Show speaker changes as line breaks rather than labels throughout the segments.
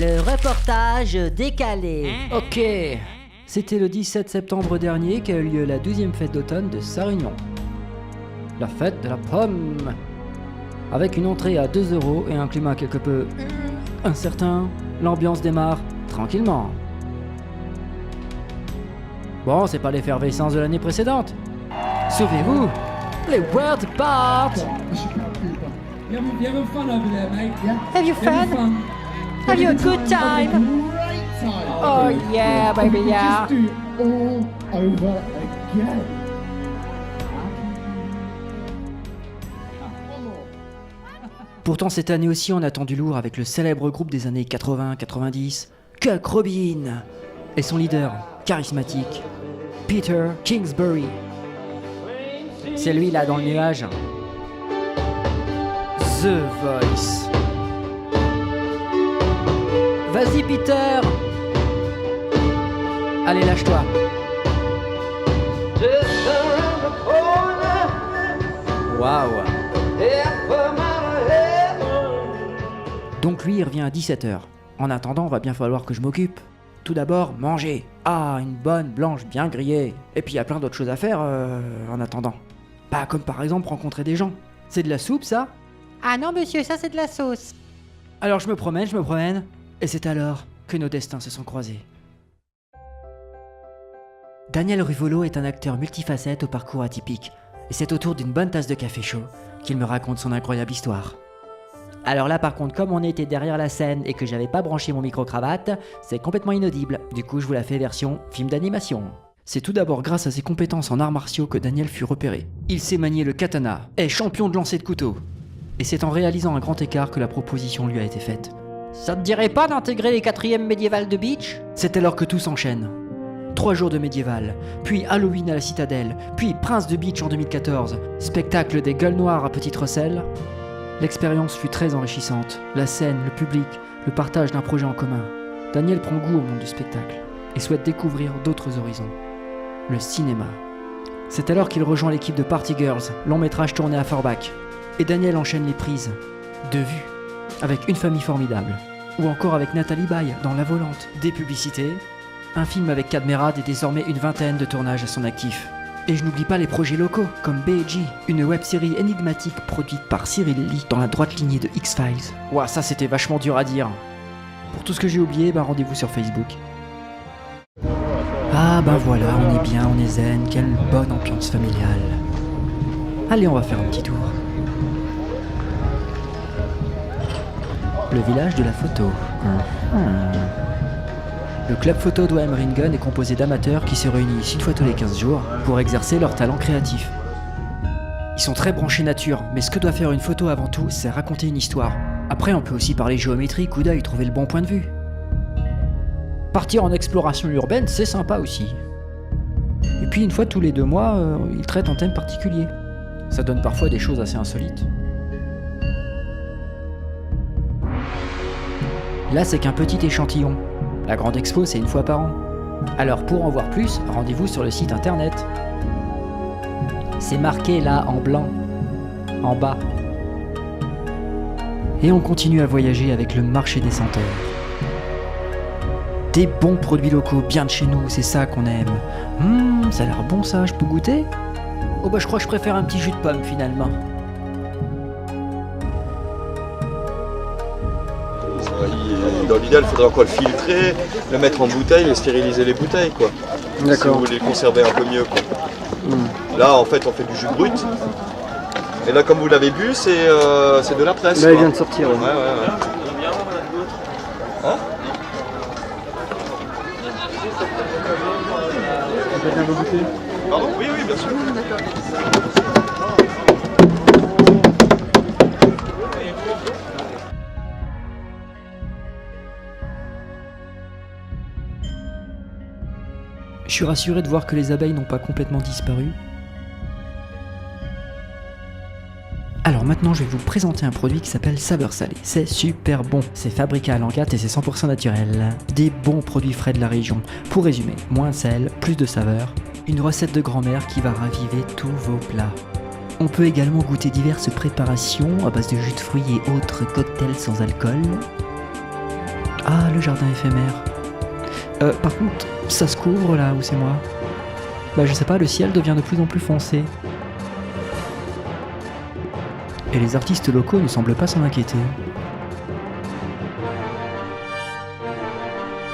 Le reportage décalé.
Ok, c'était le 17 septembre dernier qu'a eu lieu la 12e fête d'automne de Sarre-Union. La fête de la pomme. Avec une entrée à 2 € et un climat quelque peu incertain, l'ambiance démarre tranquillement. Bon, c'est pas l'effervescence de l'année précédente. Souvenez-vous, les World Apart.
You having fun over there, mate? Yeah.
Have you fun? Have you a good time?
Great time.
Oh yeah, baby, yeah.
Just do it all over again.
Pourtant cette année aussi on attend du lourd avec le célèbre groupe des années 80-90, Kirk Robin, et son leader charismatique, Peter Kingsbury. C'est lui là dans le nuage. The Voice. Vas-y Peter. Allez, lâche-toi. Waouh. Donc lui il revient à 17h. En attendant, va bien falloir que je m'occupe. Tout d'abord, manger. Ah, une bonne blanche bien grillée. Et puis il y a plein d'autres choses à faire en attendant. Bah comme par exemple rencontrer des gens. C'est de la soupe ça?
Ah non monsieur, ça c'est de la sauce.
Alors je me promène, et c'est alors que nos destins se sont croisés. Daniel Ruvolo est un acteur multifacette au parcours atypique, et c'est autour d'une bonne tasse de café chaud qu'il me raconte son incroyable histoire. Alors là par contre, comme on était derrière la scène et que j'avais pas branché mon micro-cravate, c'est complètement inaudible, du coup je vous la fais version film d'animation. C'est tout d'abord grâce à ses compétences en arts martiaux que Daniel fut repéré. Il sait manier le katana, est champion de lancer de couteau. Et c'est en réalisant un grand écart que la proposition lui a été faite.
Ça te dirait pas d'intégrer les 4e médiévales de Beach?
C'est alors que tout s'enchaîne. 3 jours de médiéval, puis Halloween à la Citadelle, puis Prince de Beach en 2014, spectacle des Gueules Noires à Petite Rosselle. L'expérience fut très enrichissante. La scène, le public, le partage d'un projet en commun. Daniel prend goût au monde du spectacle et souhaite découvrir d'autres horizons. Le cinéma. C'est alors qu'il rejoint l'équipe de Party Girls, long métrage tourné à Forbach. Et Daniel enchaîne les prises de vue avec Une famille formidable, ou encore avec Nathalie Baye dans La Volante, des publicités, un film avec Cadmerade et désormais une vingtaine de tournages à son actif. Et je n'oublie pas les projets locaux comme B&G, une web-série énigmatique produite par Cyril Lee dans la droite lignée de X-Files. Ouah, ça c'était vachement dur à dire. Pour tout ce que j'ai oublié, rendez-vous sur Facebook. Ah voilà, on est bien, on est zen, quelle bonne ambiance familiale. Allez, on va faire un petit tour. Le village de la photo. Le club photo d'Oemringen est composé d'amateurs qui se réunissent une fois tous les 15 jours pour exercer leur talent créatif. Ils sont très branchés nature, mais ce que doit faire une photo avant tout, c'est raconter une histoire. Après, on peut aussi parler géométrie, coup d'œil, trouver le bon point de vue. Partir en exploration urbaine, c'est sympa aussi. Et puis une fois tous les 2 mois, ils traitent un thème particulier. Ça donne parfois des choses assez insolites. Là, c'est qu'un petit échantillon. La grande expo, c'est 1 fois par an. Alors pour en voir plus, rendez-vous sur le site internet. C'est marqué là en blanc, en bas. Et on continue à voyager avec le marché des senteurs. Des bons produits locaux bien de chez nous, c'est ça qu'on aime. Ça a l'air bon ça, je peux goûter? Oh je crois que je préfère un petit jus de pomme finalement.
Dans l'idéal, il faudrait encore le filtrer, le mettre en bouteille et stériliser les bouteilles, quoi.
D'accord.
Si vous voulez le conserver un peu mieux, quoi. Là, en fait, on fait du jus brut. Et là, comme vous l'avez bu, c'est de la presse.
Là, il vient de sortir.
Ouais. Hein? Pardon? Oui, bien sûr. D'accord.
Je suis rassuré de voir que les abeilles n'ont pas complètement disparu. Alors maintenant, je vais vous présenter un produit qui s'appelle Saveur Salée. C'est super bon. C'est fabriqué à Langat et c'est 100% naturel. Des bons produits frais de la région. Pour résumer, moins de sel, plus de saveur. Une recette de grand-mère qui va raviver tous vos plats. On peut également goûter diverses préparations à base de jus de fruits et autres cocktails sans alcool. Ah, le jardin éphémère. Par contre, ça se couvre là où c'est moi. Bah je sais pas, le ciel devient de plus en plus foncé. Et les artistes locaux ne semblent pas s'en inquiéter.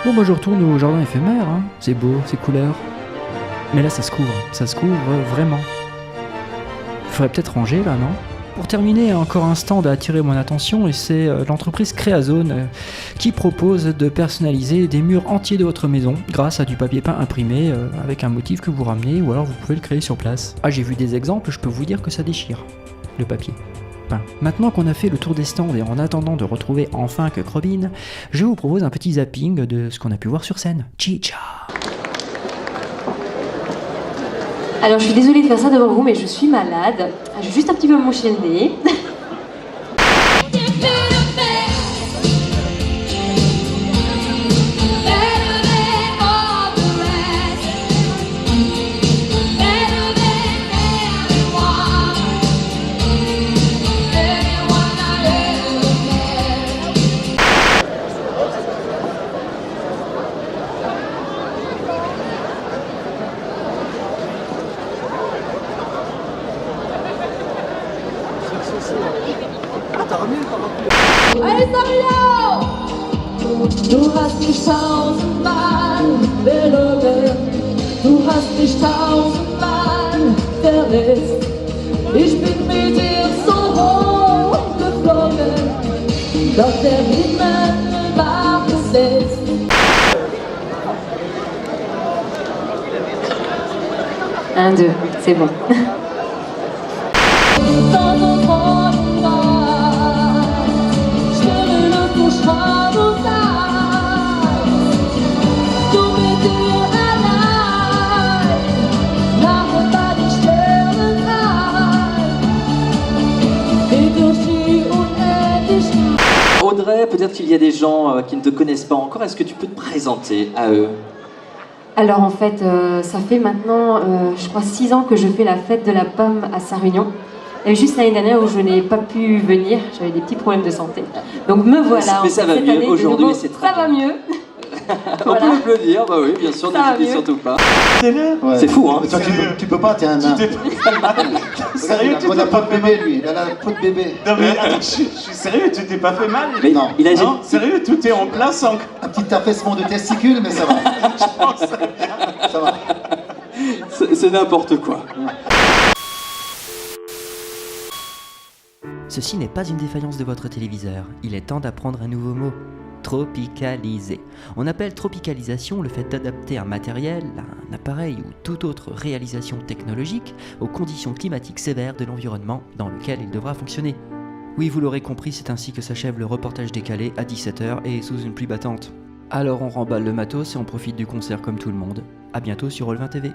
Bon bah je retourne au jardin éphémère, hein. C'est beau, c'est couleur. Mais là ça se couvre vraiment. Faudrait peut-être ranger là, non? Pour terminer, encore un stand a attiré mon attention et c'est l'entreprise Créazone qui propose de personnaliser des murs entiers de votre maison grâce à du papier peint imprimé avec un motif que vous ramenez ou alors vous pouvez le créer sur place. Ah, j'ai vu des exemples, je peux vous dire que ça déchire, le papier peint. Maintenant qu'on a fait le tour des stands et en attendant de retrouver enfin Kuk Robin, je vous propose un petit zapping de ce qu'on a pu voir sur scène. Chicha!
Alors je suis désolée de faire ça devant vous, mais je suis malade. J'ai juste un petit peu mouché le nez.
Hey Samuel! Du hast mich tausendmal belogen, du hast mich tausendmal verletzt. Ich bin mit dir so hoch geflogen, doch der Himmel war besetzt.
Un, deux, c'est bon.
Dans nos grandes bras, je le coucherai aux âmes. Du mit dir allein, lache bei den Sternen rein. Et durch die Unendlichkeit.
Audrey, peut-être qu'il y a des gens qui ne te connaissent pas encore. Est-ce que tu peux te présenter à eux?
Alors en fait, ça fait maintenant, je crois, 6 ans que je fais la fête de la pomme à Saint-Réunion. Et juste l'année dernière où je n'ai pas pu venir, j'avais des petits problèmes de santé. Donc me voilà.
Mais ça va
cette
mieux,
année, de
aujourd'hui,
nouveau,
c'est très
ça va mieux.
On peut l'applaudir, bah oui, bien sûr,
Ça va
n'hésitez
mieux.
surtout pas.
Ouais.
C'est fou, hein.
Mais toi, tu peux pas, t'es un nain.
Sérieux, tu
Il a
t'es
pas
pas
de
fait
bébé,
mal?
lui. Il a la peau de bébé.
Non mais attends, je suis sérieux, tu t'es pas fait mal?
Mais
Non.
il a
Non, sérieux, tout est en place encore.
Un petit affaissement de testicules, mais ça va. Ça va.
c'est n'importe quoi.
Ceci n'est pas une défaillance de votre téléviseur, il est temps d'apprendre un nouveau mot. Tropicaliser. On appelle tropicalisation le fait d'adapter un matériel, un appareil ou toute autre réalisation technologique aux conditions climatiques sévères de l'environnement dans lequel il devra fonctionner. Oui, vous l'aurez compris, c'est ainsi que s'achève le reportage décalé à 17h et sous une pluie battante. Alors on remballe le matos et on profite du concert comme tout le monde. A bientôt sur Roll20 TV.